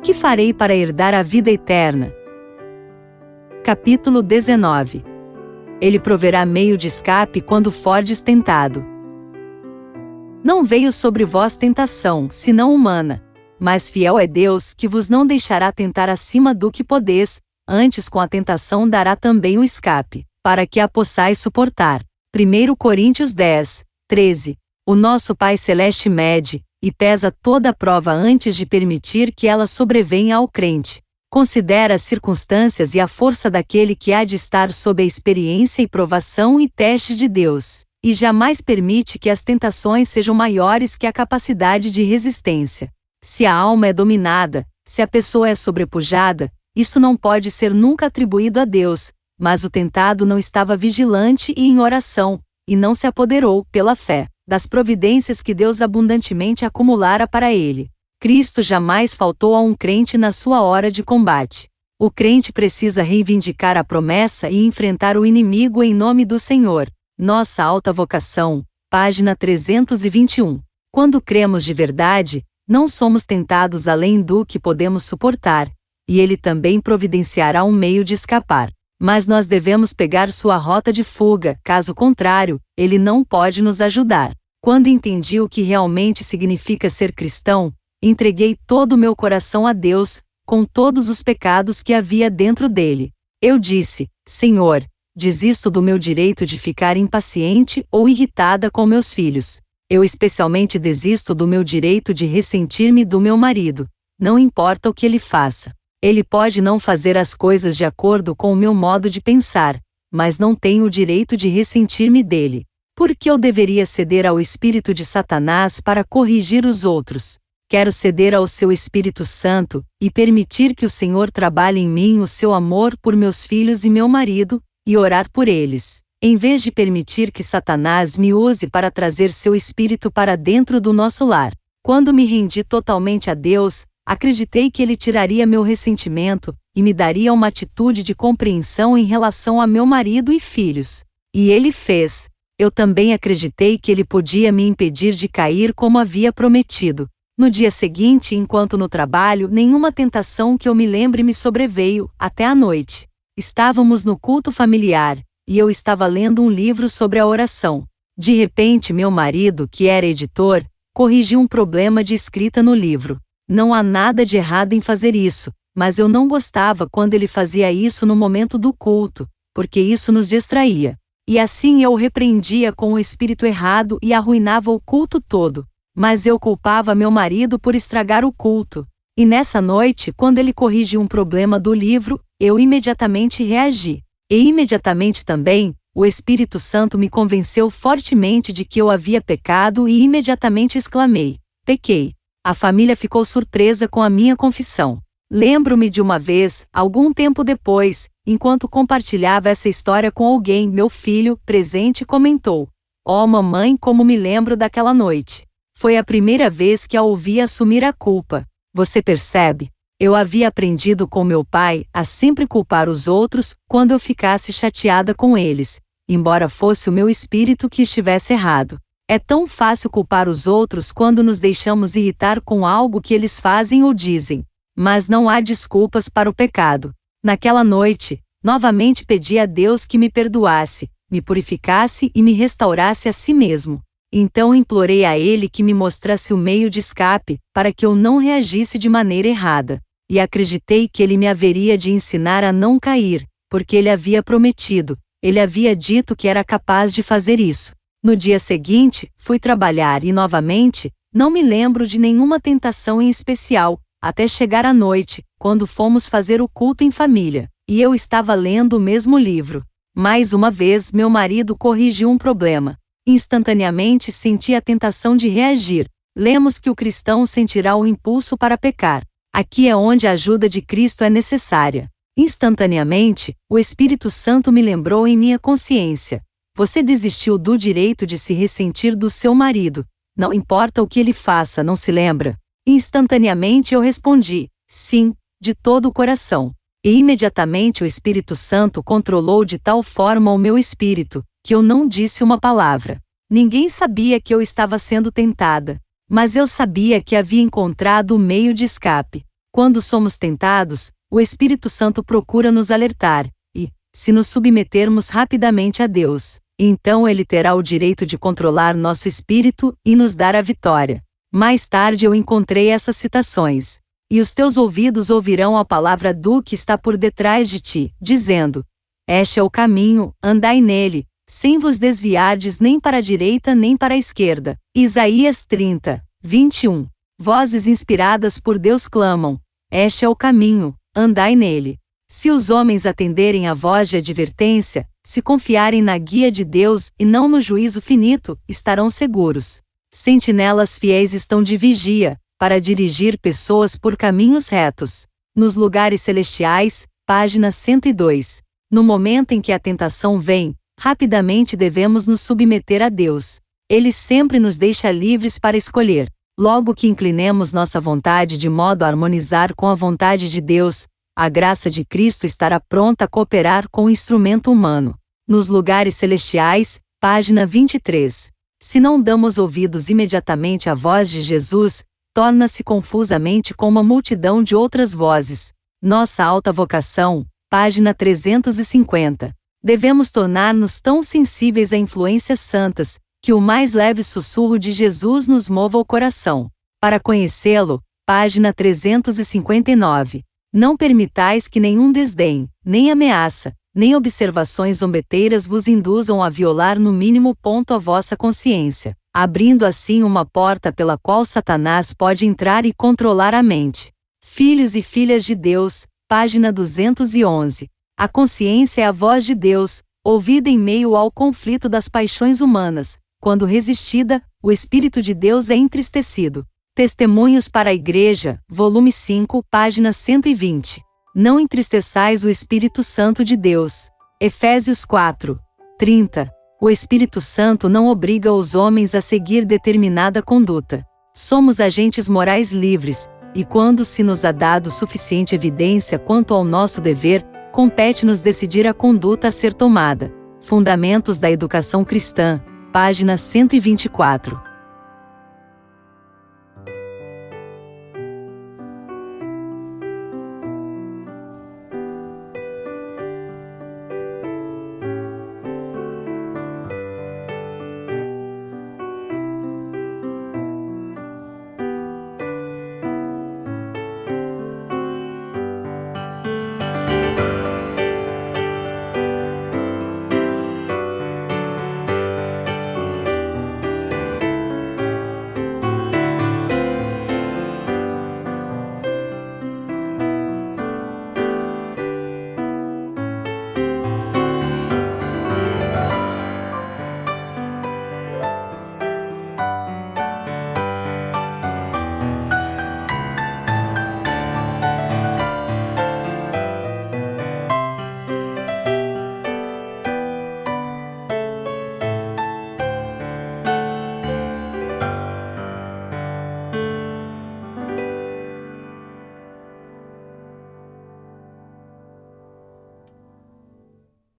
Que farei para herdar a vida eterna? Capítulo 19. Ele proverá meio de escape quando fordes tentado. Não veio sobre vós tentação, senão humana, mas fiel é Deus, que vos não deixará tentar acima do que podeis, antes com a tentação dará também o escape, para que a possais suportar. 1 Coríntios 10, 13. O nosso Pai Celeste mede e pesa toda a prova antes de permitir que ela sobrevenha ao crente. Considera as circunstâncias e a força daquele que há de estar sob a experiência e provação e testes de Deus, e jamais permite que as tentações sejam maiores que a capacidade de resistência. Se a alma é dominada, se a pessoa é sobrepujada, isso não pode ser nunca atribuído a Deus, mas o tentado não estava vigilante e em oração, e não se apoderou, pela fé, das providências que Deus abundantemente acumulara para ele. Cristo jamais faltou a um crente na sua hora de combate. O crente precisa reivindicar a promessa e enfrentar o inimigo em nome do Senhor. Nossa alta vocação, página 321. Quando cremos de verdade, não somos tentados além do que podemos suportar, e Ele também providenciará um meio de escapar. Mas nós devemos pegar sua rota de fuga, caso contrário, Ele não pode nos ajudar. Quando entendi o que realmente significa ser cristão, entreguei todo o meu coração a Deus, com todos os pecados que havia dentro dele. Eu disse: Senhor, desisto do meu direito de ficar impaciente ou irritada com meus filhos. Eu especialmente desisto do meu direito de ressentir-me do meu marido. Não importa o que ele faça. Ele pode não fazer as coisas de acordo com o meu modo de pensar, mas não tenho o direito de ressentir-me dele. Por que eu deveria ceder ao espírito de Satanás para corrigir os outros? Quero ceder ao seu Espírito Santo, e permitir que o Senhor trabalhe em mim o seu amor por meus filhos e meu marido, e orar por eles, em vez de permitir que Satanás me use para trazer seu espírito para dentro do nosso lar. Quando me rendi totalmente a Deus, acreditei que Ele tiraria meu ressentimento, e me daria uma atitude de compreensão em relação a meu marido e filhos. E Ele fez. Eu também acreditei que Ele podia me impedir de cair como havia prometido. No dia seguinte, enquanto no trabalho, nenhuma tentação que eu me lembre me sobreveio, até a noite. Estávamos no culto familiar, e eu estava lendo um livro sobre a oração. De repente, meu marido, que era editor, corrigiu um problema de escrita no livro. Não há nada de errado em fazer isso, mas eu não gostava quando ele fazia isso no momento do culto, porque isso nos distraía. E assim eu o repreendia com o espírito errado e arruinava o culto todo. Mas eu culpava meu marido por estragar o culto. E nessa noite, quando ele corrigiu um problema do livro, eu imediatamente reagi. E imediatamente também, o Espírito Santo me convenceu fortemente de que eu havia pecado e imediatamente exclamei: pequei. A família ficou surpresa com a minha confissão. Lembro-me de uma vez, algum tempo depois, enquanto compartilhava essa história com alguém, meu filho, presente, comentou: "Oh, mamãe, como me lembro daquela noite. Foi a primeira vez que a ouvi assumir a culpa. Você percebe? Eu havia aprendido com meu pai a sempre culpar os outros quando eu ficasse chateada com eles, embora fosse o meu espírito que estivesse errado. É tão fácil culpar os outros quando nos deixamos irritar com algo que eles fazem ou dizem. Mas não há desculpas para o pecado. Naquela noite, novamente pedi a Deus que me perdoasse, me purificasse e me restaurasse a si mesmo. Então implorei a Ele que me mostrasse o meio de escape, para que eu não reagisse de maneira errada. E acreditei que Ele me haveria de ensinar a não cair, porque Ele havia prometido, Ele havia dito que era capaz de fazer isso. No dia seguinte, fui trabalhar e novamente, não me lembro de nenhuma tentação em especial, até chegar à noite, quando fomos fazer o culto em família, e eu estava lendo o mesmo livro. Mais uma vez, meu marido corrigiu um problema. Instantaneamente senti a tentação de reagir. Lemos que o cristão sentirá o impulso para pecar. Aqui é onde a ajuda de Cristo é necessária. Instantaneamente, o Espírito Santo me lembrou em minha consciência: você desistiu do direito de se ressentir do seu marido. Não importa o que ele faça, não se lembra? Instantaneamente eu respondi: sim, de todo o coração. E imediatamente o Espírito Santo controlou de tal forma o meu espírito, que eu não disse uma palavra. Ninguém sabia que eu estava sendo tentada, mas eu sabia que havia encontrado o meio de escape. Quando somos tentados, o Espírito Santo procura nos alertar, e, se nos submetermos rapidamente a Deus, então Ele terá o direito de controlar nosso espírito e nos dar a vitória. Mais tarde eu encontrei essas citações. E os teus ouvidos ouvirão a palavra do que está por detrás de ti, dizendo: Este é o caminho, andai nele, sem vos desviardes nem para a direita nem para a esquerda. Isaías 30, 21. Vozes inspiradas por Deus clamam: Este é o caminho, andai nele. Se os homens atenderem à voz de advertência, se confiarem na guia de Deus e não no juízo finito, estarão seguros. Sentinelas fiéis estão de vigia, para dirigir pessoas por caminhos retos. Nos lugares celestiais, página 102. No momento em que a tentação vem, rapidamente devemos nos submeter a Deus. Ele sempre nos deixa livres para escolher. Logo que inclinemos nossa vontade de modo a harmonizar com a vontade de Deus, a graça de Cristo estará pronta a cooperar com o instrumento humano. Nos lugares celestiais, página 23. Se não damos ouvidos imediatamente à voz de Jesus, torna-se confusamente com uma multidão de outras vozes. Nossa alta vocação, página 350. Devemos tornar-nos tão sensíveis a influências santas, que o mais leve sussurro de Jesus nos mova o coração. Para conhecê-lo, página 359. Não permitais que nenhum desdém, nem ameaça, nem observações zombeteiras vos induzam a violar no mínimo ponto a vossa consciência, abrindo assim uma porta pela qual Satanás pode entrar e controlar a mente. Filhos e filhas de Deus, página 211. A consciência é a voz de Deus, ouvida em meio ao conflito das paixões humanas. Quando resistida, o Espírito de Deus é entristecido. Testemunhos para a Igreja, volume 5, página 120. Não entristeçais o Espírito Santo de Deus. Efésios 4, 30. O Espírito Santo não obriga os homens a seguir determinada conduta. Somos agentes morais livres, e quando se nos há dado suficiente evidência quanto ao nosso dever, compete-nos decidir a conduta a ser tomada. Fundamentos da Educação Cristã, página 124.